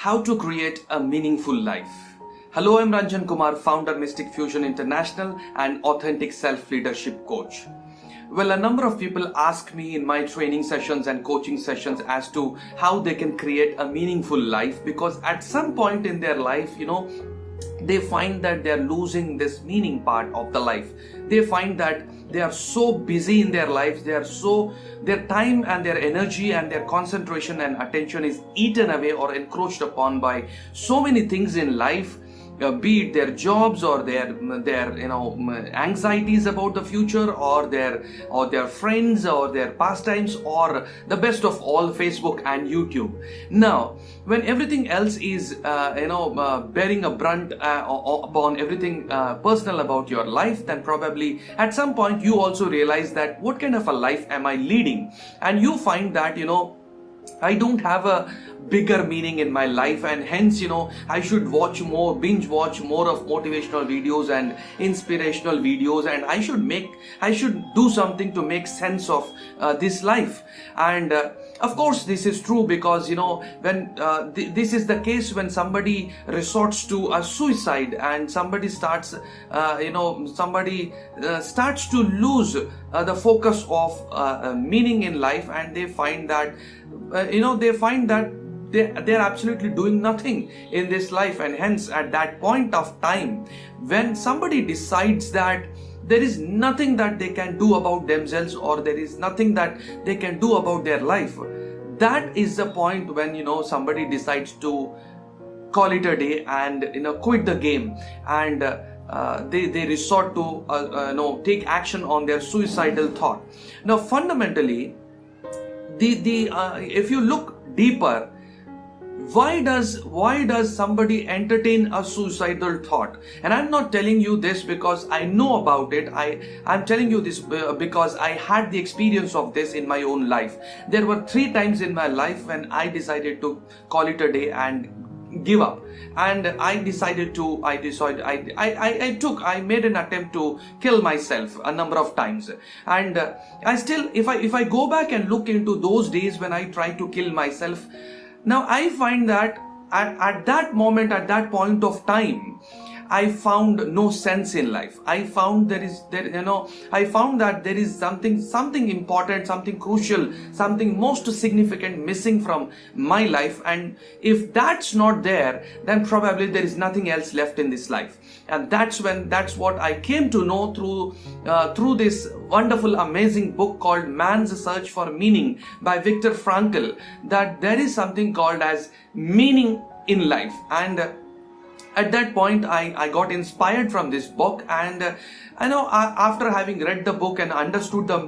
How to create a meaningful life. Hello, I'm Ranjan Kumar, founder Mysticfusion International and authentic self-leadership coach. Well, a number of people ask me in my training sessions and coaching sessions as to how they can create a meaningful life, because at some point in their life, they find that they're losing this meaning part of the life. They find that they are so busy in their lives, their time and their energy and their concentration and attention is eaten away or encroached upon by so many things in life, be it their jobs or their anxieties about the future, or their friends or their pastimes, or the best of all, Facebook and YouTube. Now, when everything else is bearing a brunt upon everything personal about your life, then probably at some point you also realize that what kind of a life am I leading, and you find that I don't have a bigger meaning in my life, and hence I should binge watch more of motivational videos and inspirational videos, and I should do something to make sense of this life. And of course this is true, because when this is the case when somebody resorts to a suicide and somebody starts to lose the focus of meaning in life, and they find that they're absolutely doing nothing in this life. And hence at that point of time, when somebody decides that there is nothing that they can do about themselves, or there is nothing that they can do about their life, that is the point when somebody decides to call it a day and quit the game, and they resort to take action on their suicidal thought. Now fundamentally, if you look deeper, why does somebody entertain a suicidal thought? And I'm not telling you this because I know about it. I'm telling you this because I had the experience of this in my own life. There were 3 times in my life when I decided to call it a day and give up, and I made an attempt to kill myself a number of times. And I still, if I go back and look into those days when I tried to kill myself, now I find that at that moment, at that point of time, I found no sense in life. I found that there is something important, something crucial, something most significant missing from my life. And if that's not there, then probably there is nothing else left in this life. And that's what I came to know through this wonderful, amazing book called Man's Search for Meaning by Viktor Frankl, that there is something called as meaning in life. And at that point, I got inspired from this book, and after having read the book and understood the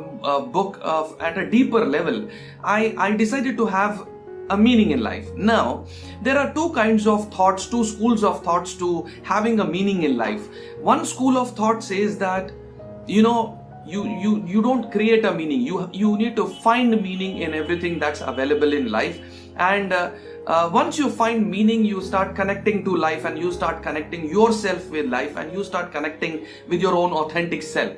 book at a deeper level, I decided to have a meaning in life. Now, there are 2 kinds of thoughts, 2 schools of thoughts to having a meaning in life. One school of thought says that you don't create a meaning. You need to find meaning in everything that's available in life, and once you find meaning, you start connecting to life, and you start connecting yourself with life, and you start connecting with your own authentic self.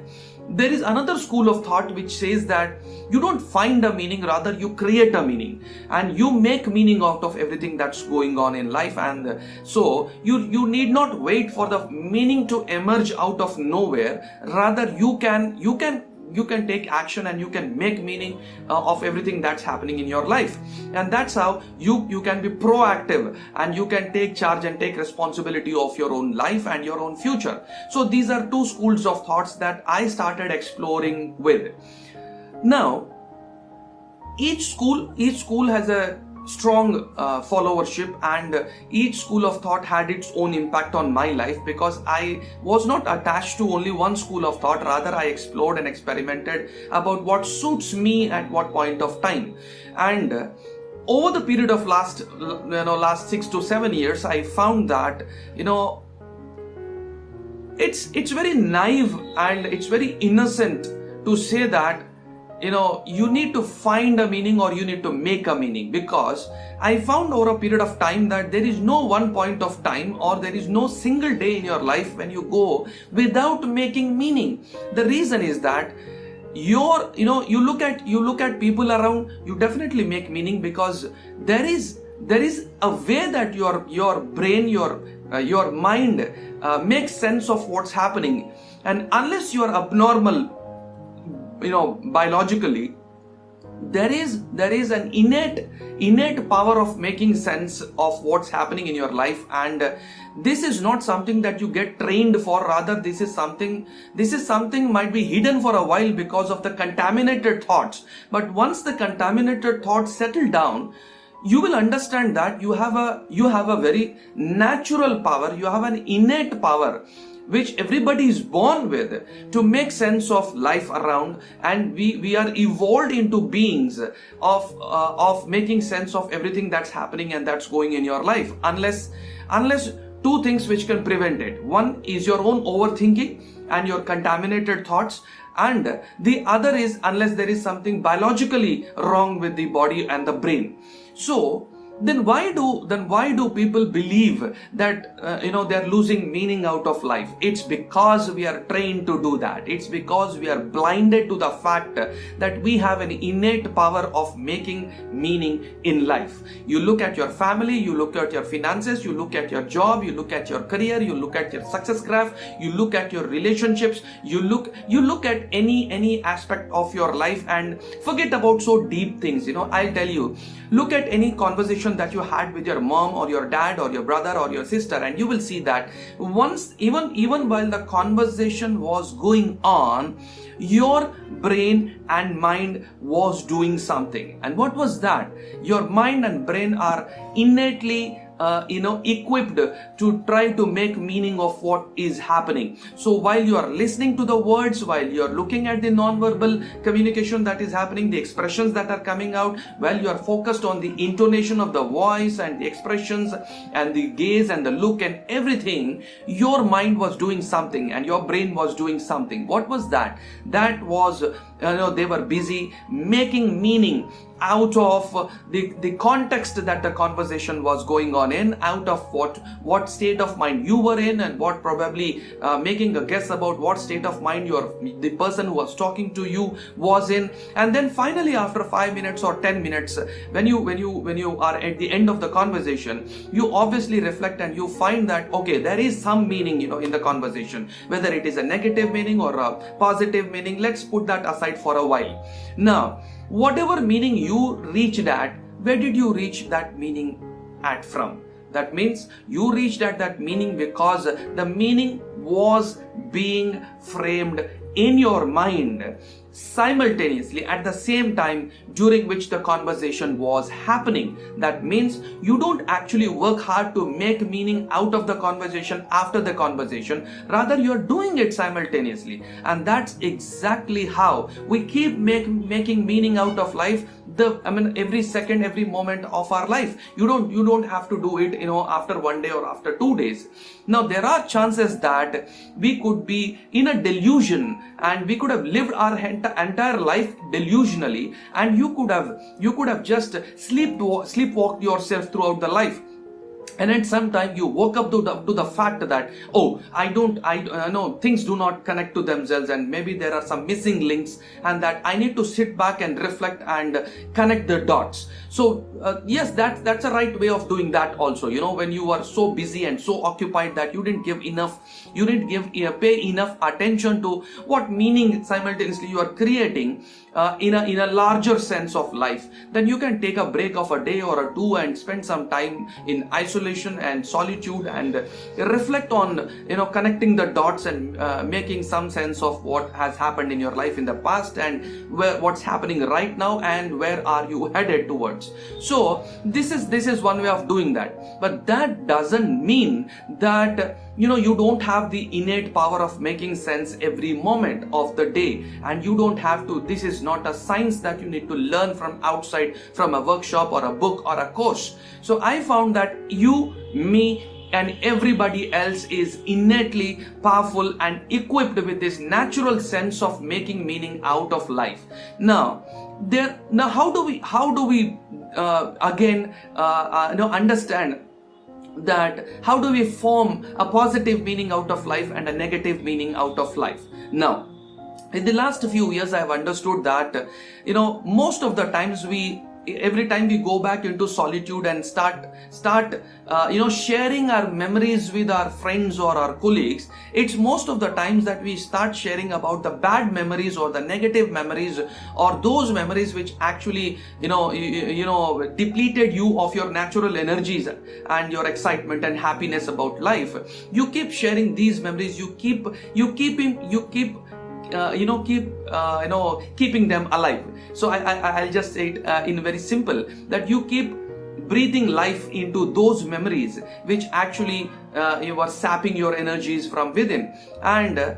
There is another school of thought which says that you don't find a meaning, rather you create a meaning, and you make meaning out of everything that's going on in life. And so you need not wait for the meaning to emerge out of nowhere. Rather you can take action, and you can make meaning of everything that's happening in your life. And that's how you can be proactive, and you can take charge and take responsibility of your own life and your own future. So these are 2 schools of thoughts that I started exploring with. Now, each school has a strong followership, and each school of thought had its own impact on my life, because I was not attached to only one school of thought. Rather, I explored and experimented about what suits me at what point of time. And over the period of last 6 to 7 years, I found that it's very naive and it's very innocent to say that you need to find a meaning or you need to make a meaning, because I found over a period of time that there is no one point of time, or there is no single day in your life when you go without making meaning. The reason is that you look at people around, you definitely make meaning, because there is there is a way that your brain, your mind makes sense of what's happening. And unless you are abnormal, biologically, there is an innate power of making sense of what's happening in your life. And this is not something that you get trained for. Rather, this is something might be hidden for a while because of the contaminated thoughts. But once the contaminated thoughts settle down, you will understand that you have a very natural power, you have an innate power which everybody is born with, to make sense of life around. And we are evolved into beings of making sense of everything that's happening and that's going in your life, unless two things which can prevent it. One is your own overthinking and your contaminated thoughts, and the other is unless there is something biologically wrong with the body and the brain. So then why do people believe that they're losing meaning out of life? It's because we are trained to do that. It's because we are blinded to the fact that we have an innate power of making meaning in life. You look at your family, you look at your finances, you look at your job, you look at your career, you look at your success graph, you look at your relationships, you look at any aspect of your life, and forget about so deep things. I'll tell you, look at any conversation that you had with your mom or your dad or your brother or your sister, and you will see that once, even while the conversation was going on, your brain and mind was doing something. And what was that? Your mind and brain are innately equipped to try to make meaning of what is happening. So while you are listening to the words, while you are looking at the non-verbal communication that is happening, the expressions that are coming out, while you are focused on the intonation of the voice and the expressions and the gaze and the look and everything, your mind was doing something and your brain was doing something. What was that? That was, they were busy making meaning out of the context that the conversation was going on in, out of what state of mind you were in, and what probably making a guess about what state of mind the person who was talking to you was in. And then finally, after 5 minutes or 10 minutes, when you are at the end of the conversation, you obviously reflect and you find that, okay, there is some meaning in the conversation, whether it is a negative meaning or a positive meaning. Let's put that aside for a while. Now, whatever meaning you reached at, where did you reach that meaning at from? That means you reached at that meaning because the meaning was being framed in your mind simultaneously at the same time during which the conversation was happening. That means you don't actually work hard to make meaning out of the conversation after the conversation, rather you're doing it simultaneously. And that's exactly how we keep making meaning out of life, every second, every moment of our life. You don't have to do it after 1 day or after 2 days. Now there are chances that we could be in a delusion and we could have lived our entire life delusionally, and you could have just sleepwalked yourself throughout the life. And at some time you woke up to the fact that, I know things do not connect to themselves, and maybe there are some missing links, and that I need to sit back and reflect and connect the dots. So yes, that's a right way of doing that also. When you are so busy and so occupied that you didn't pay enough attention to what meaning simultaneously you are creating in a larger sense of life, then you can take a break of a day or a two and spend some time in isolation and solitude and reflect on connecting the dots and making some sense of what has happened in your life in the past and what's happening right now and where are you headed towards. So this is one way of doing that. But that doesn't mean that you don't have the innate power of making sense every moment of the day, and you don't have to. This is not a science that you need to learn from outside, from a workshop or a book or a course. So I found that you, me, and everybody else is innately powerful and equipped with this natural sense of making meaning out of life. Now how do we understand that? How do we form a positive meaning out of life and a negative meaning out of life? Now, in the last few years, I have understood that most of the times we every time we go back into solitude and start sharing our memories with our friends or our colleagues, it's most of the times that we start sharing about the bad memories or the negative memories or those memories which actually depleted you of your natural energies and your excitement and happiness about life. You keep sharing these memories, keeping them alive. So I'll just say it in very simple, that you keep breathing life into those memories which actually you are sapping your energies from within, and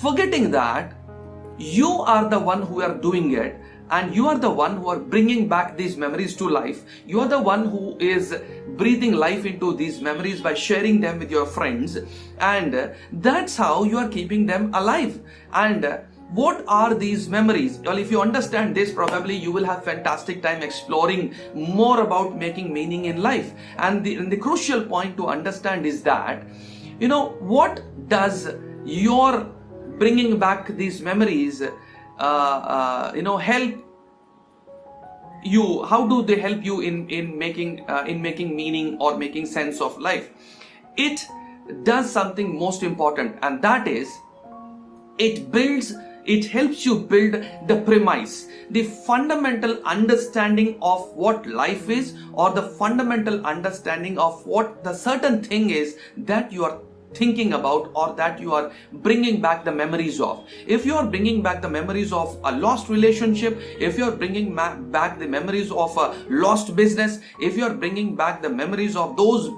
forgetting that you are the one who are doing it, and you are the one who are bringing back these memories to life. You are the one who is breathing life into these memories by sharing them with your friends, and that's how you are keeping them alive. And what are these memories? Well, if you understand this, probably you will have fantastic time exploring more about making meaning in life. And the crucial point to understand is that, what does your bringing back these memories help you? How do they help you in making meaning or making sense of life? It does something most important, and that is it helps you build the premise, the fundamental understanding of what life is, or the fundamental understanding of what the certain thing is that you are thinking about or that you are bringing back the memories of. If you are bringing back the memories of a lost relationship, if you are bringing back the memories of a lost business, if you are bringing back the memories of those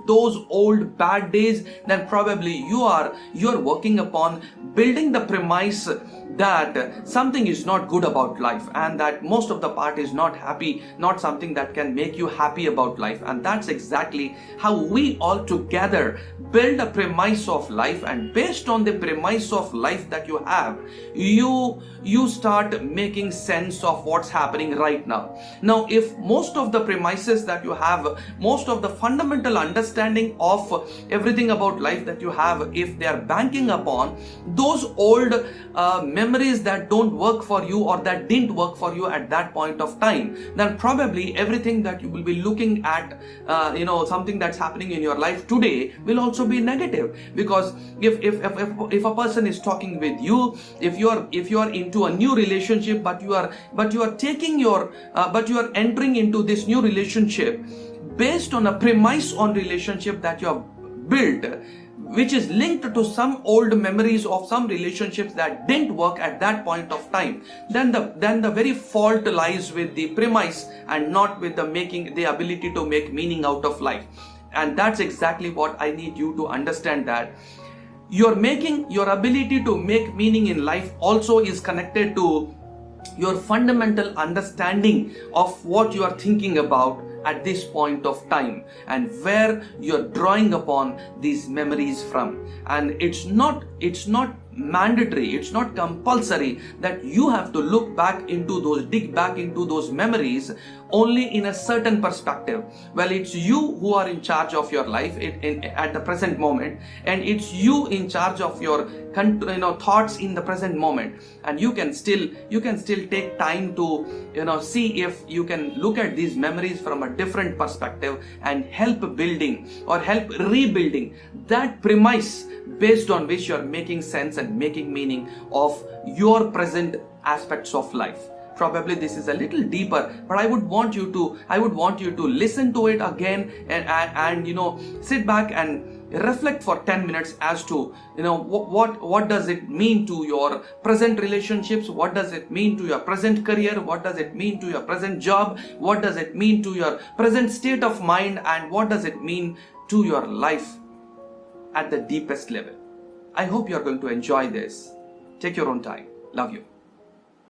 old bad days, then probably you are working upon building the premise that something is not good about life, and that most of the part is not happy, not something that can make you happy about life. And that's exactly how we all together build a premise of life, and based on the premise of life that you have, you start making sense of what's happening right now. Now, if most of the premises that you have, most of the fundamental understanding of everything about life that you have, if they are banking upon those old memories that don't work for you or that didn't work for you at that point of time, then probably everything that you will be looking at, something that's happening in your life today will also be negative. Because if a person is talking with you, if you are into a new relationship, but you are entering into this new relationship based on a premise on relationship that you have built, which is linked to some old memories of some relationships that didn't work at that point of time, then the very fault lies with the premise and not with the ability to make meaning out of life. And that's exactly what I need you to understand, that your ability to make meaning in life also is connected to your fundamental understanding of what you are thinking about at this point of time, and where you're drawing upon these memories from. And it's not mandatory, it's not compulsory that you have to dig back into those memories only in a certain perspective. Well, it's you who are in charge of your life at the present moment, and it's you in charge of your thoughts in the present moment. And you can still take time to see if you can look at these memories from a different perspective and help building or help rebuilding that premise based on which you are making sense and making meaning of your present aspects of life. Probably this is a little deeper, but I would want you to listen to it again and sit back and reflect for 10 minutes as to what does it mean to your present relationships, what does it mean to your present career, what does it mean to your present job, what does it mean to your present state of mind, and what does it mean to your life at the deepest level. I hope you are going to enjoy this. Take your own time. Love you.